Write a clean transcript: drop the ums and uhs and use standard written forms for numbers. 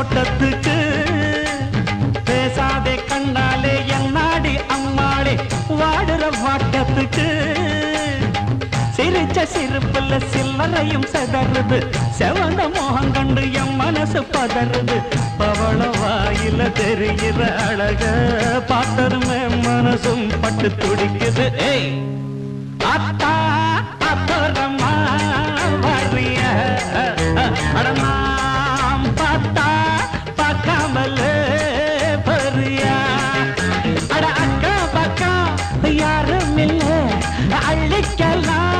தோட்டத்துக்கு பேசாதே கண்ணாலே என்னாடி அம்மாளே வாடுற வாட்டத்துக்கு சிரிச்ச சிரிப்புல சில்லறையும் செதறுது செவந்த மோகம் கண்டு என் மனசு பதறுது பவள வாயில தெரிகிற அழக பார்த்ததுமே மனசும் பட்டு துடிக்குது ஏய் அத்தா அத்தரமா வரிய அடமாம் பார்த்தா பார்க்காமல பரியா அட அக்கா பக்கா யாரும் இல்லை அள்ளிக்கலாம்